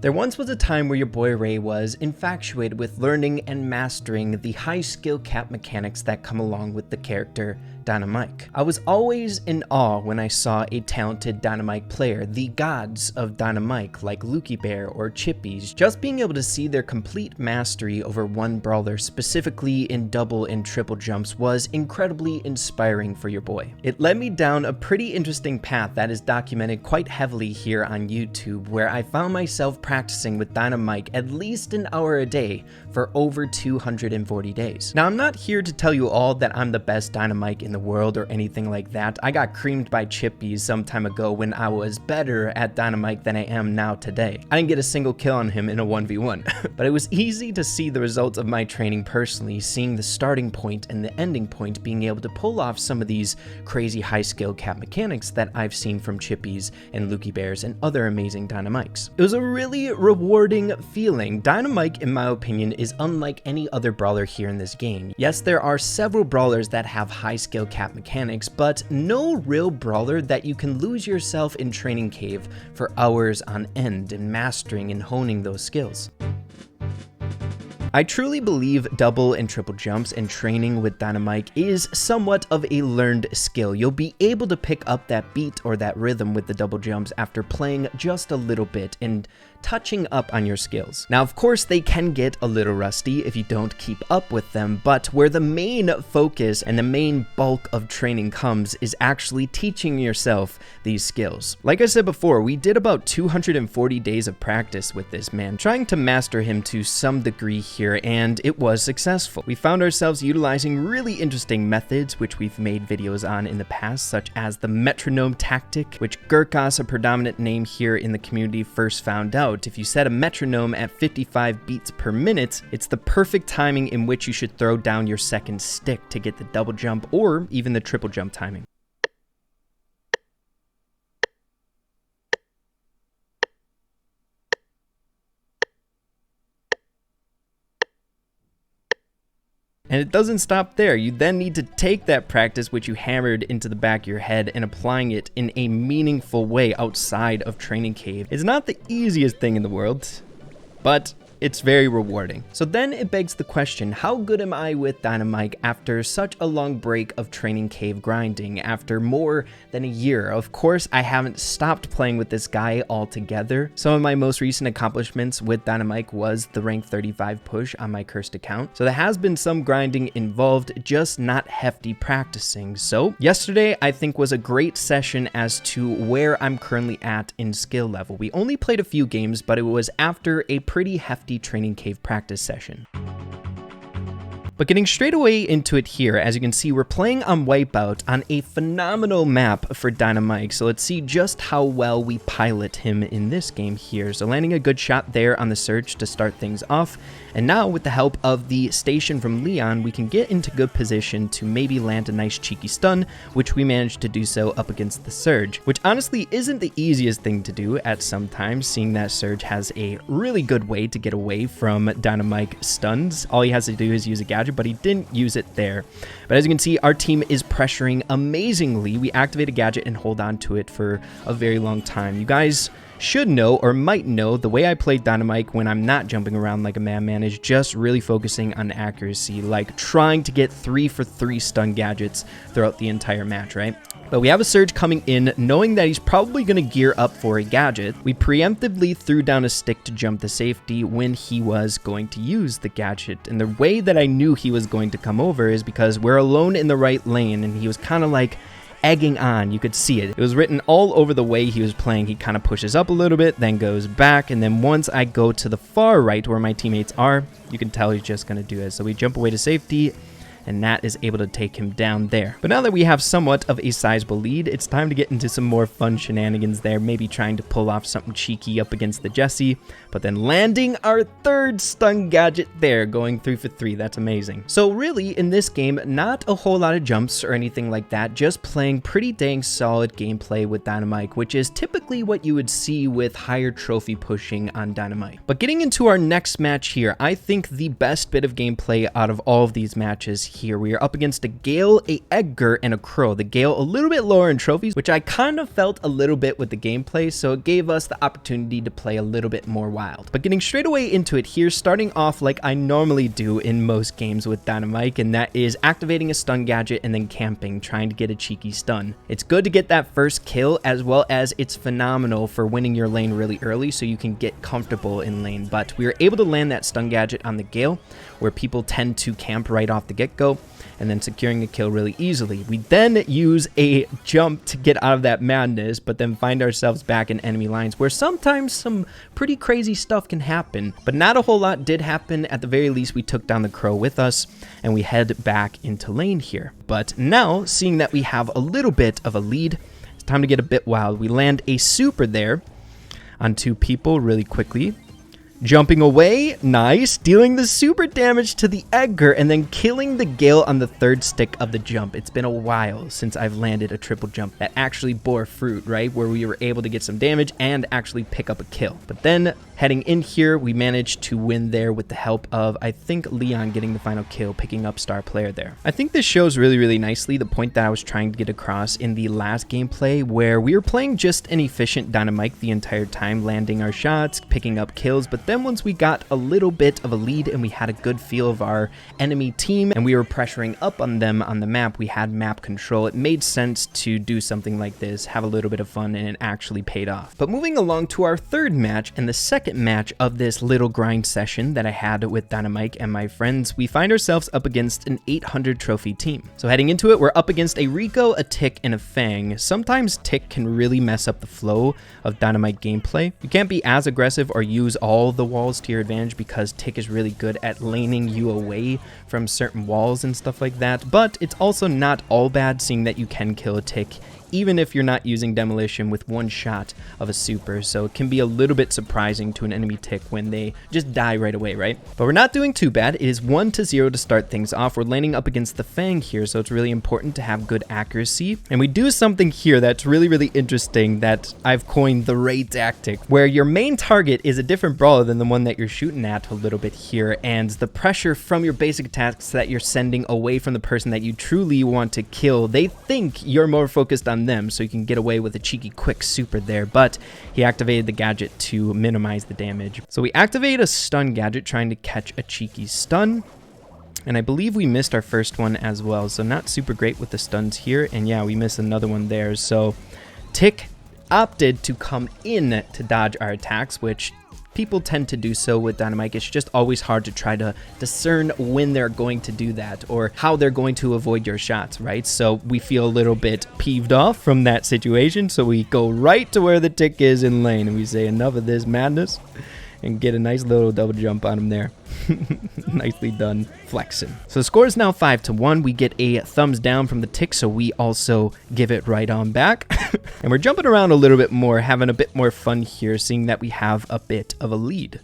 There once was a time where your boy Ray was infatuated with learning and mastering the high skill cap mechanics that come along with the character Dynamike. I was always in awe when I saw a talented Dynamike player, the gods of Dynamike like Lucky Bear or Chippies. Just being able to see their complete mastery over one brawler, specifically in double and triple jumps, was incredibly inspiring for your boy. It led me down a pretty interesting path that is documented quite heavily here on YouTube, where I found myself practicing with Dynamike at least an hour a day for over 240 days. Now, I'm not here to tell you all that I'm the best Dynamike in the world or anything like that. I got creamed by Chippies some time ago when I was better at Dynamike than I am now today. I didn't get a single kill on him in a 1v1, but it was easy to see the results of my training personally, seeing the starting point and the ending point, being able to pull off some of these crazy high skill cap mechanics that I've seen from Chippies and Lucky Bears and other amazing Dynamikes. It was a really rewarding feeling. Dynamike, in my opinion, is unlike any other brawler here in this game. Yes, there are several brawlers that have high skill cap mechanics, but no real brawler that you can lose yourself in training cave for hours on end and mastering and honing those skills. I truly believe double and triple jumps and training with Dynamike is somewhat of a learned skill. You'll be able to pick up that beat or that rhythm with the double jumps after playing just a little bit and touching up on your skills. Now, of course, they can get a little rusty if you don't keep up with them, but where the main focus and the main bulk of training comes is actually teaching yourself these skills. Like I said before, we did about 240 days of practice with this man, trying to master him to some degree here, and it was successful. We found ourselves utilizing really interesting methods, which we've made videos on in the past, such as the metronome tactic, which Gurkas, a predominant name here in the community, first found out. If you set a metronome at 55 beats per minute, it's the perfect timing in which you should throw down your second stick to get the double jump or even the triple jump timing. And it doesn't stop there. You then need to take that practice which you hammered into the back of your head and applying it in a meaningful way outside of training cave. It's not the easiest thing in the world, but it's very rewarding. So then it begs the question, how good am I with Dynamike after such a long break of training cave grinding, after more than a year? Of course, I haven't stopped playing with this guy altogether. Some of my most recent accomplishments with Dynamike was the rank 35 push on my cursed account. So there has been some grinding involved, just not hefty practicing. So yesterday, I think, was a great session as to where I'm currently at in skill level. We only played a few games, but it was after a pretty hefty training cave practice session. But getting straight away into it here, as you can see, we're playing on Wipeout on a phenomenal map for Dynamike. So let's see just how well we pilot him in this game here. So landing a good shot there on the surge to start things off. And now with the help of the station from Leon, we can get into good position to maybe land a nice cheeky stun, which we managed to do so up against the surge, which honestly isn't the easiest thing to do at some times, seeing that surge has a really good way to get away from Dynamike stuns. All he has to do is use a gadget, but he didn't use it there. But as you can see, our team is pressuring amazingly. We activate a gadget and hold on to it for a very long time. You guys should know or might know the way I play Dynamike when I'm not jumping around like a madman is just really focusing on accuracy, like trying to get 3 for 3 stun gadgets throughout the entire match, right? But we have a surge coming in, knowing that he's probably going to gear up for a gadget. We preemptively threw down a stick to jump the safety when he was going to use the gadget. And the way that I knew he was going to come over is because we're alone in the right lane, and he was kind of like egging on. You could see it. It was written all over the way he was playing. He kind of pushes up a little bit, then goes back, and then once I go to the far right where my teammates are, you can tell he's just going to do it. So we jump away to safety, and Nat is able to take him down there. But now that we have somewhat of a sizable lead, it's time to get into some more fun shenanigans there, maybe trying to pull off something cheeky up against the Jessie, but then landing our third stun gadget there, going 3 for 3. That's amazing. So really, in this game, not a whole lot of jumps or anything like that, just playing pretty dang solid gameplay with Dynamike, which is typically what you would see with higher trophy pushing on Dynamike. But getting into our next match here, I think the best bit of gameplay out of all of these matches here. We are up against a Gale, a Edgar, and a Crow. The Gale a little bit lower in trophies, which I kind of felt a little bit with the gameplay, so it gave us the opportunity to play a little bit more wild. But getting straight away into it here, starting off like I normally do in most games with Dynamike, and that is activating a stun gadget and then camping, trying to get a cheeky stun. It's good to get that first kill, as well as it's phenomenal for winning your lane really early so you can get comfortable in lane. But we were able to land that stun gadget on the Gale, where people tend to camp right off the get-go, and then securing a kill really easily. We then use a jump to get out of that madness, but then find ourselves back in enemy lines, where sometimes some pretty crazy stuff can happen, but not a whole lot did happen. At the very least, we took down the Crow with us, and we head back into lane here. But now, seeing that we have a little bit of a lead, it's time to get a bit wild. We land a super there on 2 people really quickly. Jumping away, nice, dealing the super damage to the Edgar, and then killing the Gale on the 3rd stick of the jump. It's been a while since I've landed a triple jump that actually bore fruit, right? Where we were able to get some damage and actually pick up a kill. But then, heading in here, we managed to win there with the help of, I think, Leon getting the final kill, picking up star player there. I think this shows really nicely the point that I was trying to get across in the last gameplay, where we were playing just an efficient Dynamike the entire time, landing our shots, picking up kills, but then once we got a little bit of a lead and we had a good feel of our enemy team and we were pressuring up on them on the map, we had map control, it made sense to do something like this, have a little bit of fun, and it actually paid off. But moving along to our 3rd match and the 2nd match of this little grind session that I had with Dynamike and my friends, we find ourselves up against an 800 trophy team. So heading into it, we're up against a Rico, a Tick, and a Fang. Sometimes Tick can really mess up the flow of Dynamike gameplay. You can't be as aggressive or use all the walls to your advantage because Tick is really good at laning you away from certain walls and stuff like that, but it's also not all bad, seeing that you can kill a Tick even if you're not using demolition with 1 shot of a super, so it can be a little bit surprising to an enemy Tick when they just die right away, right? But we're not doing too bad. It is 1-0 to start things off. We're landing up against the Fang here, so it's really important to have good accuracy, and we do something here that's really interesting that I've coined the Ray tactic, where your main target is a different brawler than the one that you're shooting at a little bit here, and the pressure from your basic attacks that you're sending away from the person that you truly want to kill, they think you're more focused on them, so you can get away with a cheeky quick super there, but he activated the gadget to minimize the damage. So we activate a stun gadget trying to catch a cheeky stun, and I believe we missed our first one as well, so not super great with the stuns here, and yeah, we missed another one there. So Tick opted to come in to dodge our attacks, which people tend to do so with Dynamike. It's just always hard to try to discern when they're going to do that or how they're going to avoid your shots, right? So we feel a little bit peeved off from that situation, so we go right to where the Tick is in lane and we say enough of this madness and get a nice little double jump on him there. Nicely done flexing. So the score is now 5-1. We get a thumbs down from the Tick, so we also give it right on back. And we're jumping around a little bit more, having a bit more fun here, seeing that we have a bit of a lead.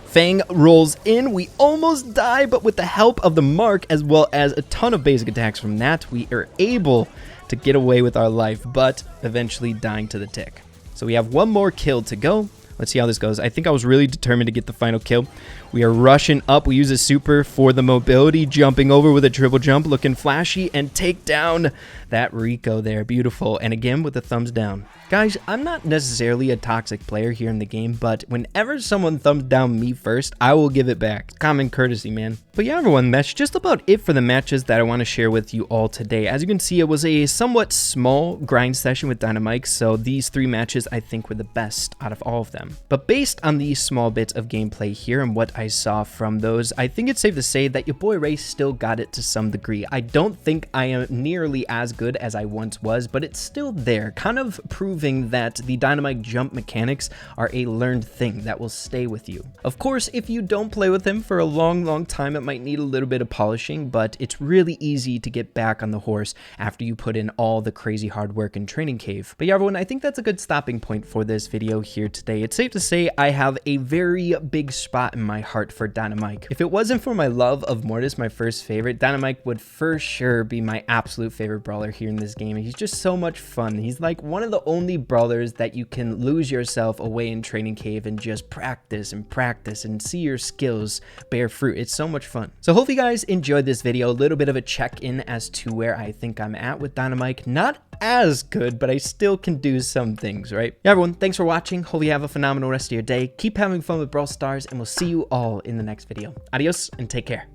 Fang rolls in. We almost die, but with the help of the Mark, as well as a ton of basic attacks from that, we are able to get away with our life, but eventually dying to the Tick. So we have 1 more kill to go. Let's see how this goes. I think I was really determined to get the final kill. We are rushing up. We use a super for the mobility, jumping over with a triple jump, looking flashy, and take down that Rico there. Beautiful. And again with the thumbs down. Guys, I'm not necessarily a toxic player here in the game, but whenever someone thumbs down me first, I will give it back. Common courtesy, man. But yeah, everyone, that's just about it for the matches that I want to share with you all today. As you can see, it was a somewhat small grind session with Dynamike, so these 3 matches I think were the best out of all of them. But based on these small bits of gameplay here and what I saw from those, I think it's safe to say that your boy Ray still got it to some degree. I don't think I am nearly as good as I once was, but it's still there, kind of proving that the Dynamike jump mechanics are a learned thing that will stay with you. Of course, if you don't play with him for a long time, it might need a little bit of polishing, but it's really easy to get back on the horse after you put in all the crazy hard work in Training Cave. But yeah, everyone, I think that's a good stopping point for this video here today. It's it's safe to say I have a very big spot in my heart for Dynamike. If it wasn't for my love of Mortis, my first favorite, Dynamike would for sure be my absolute favorite brawler here in this game. He's just so much fun. He's like one of the only brawlers that you can lose yourself away in Training Cave and just practice and see your skills bear fruit. It's so much fun. So hopefully you guys enjoyed this video. A little bit of a check-in as to where I think I'm at with Dynamike. Not as good, but I still can do some things, right? Yeah, everyone, thanks for watching. Hope you have a phenomenal rest of your day. Keep having fun with Brawl Stars, and we'll see you all in the next video. Adios, and take care.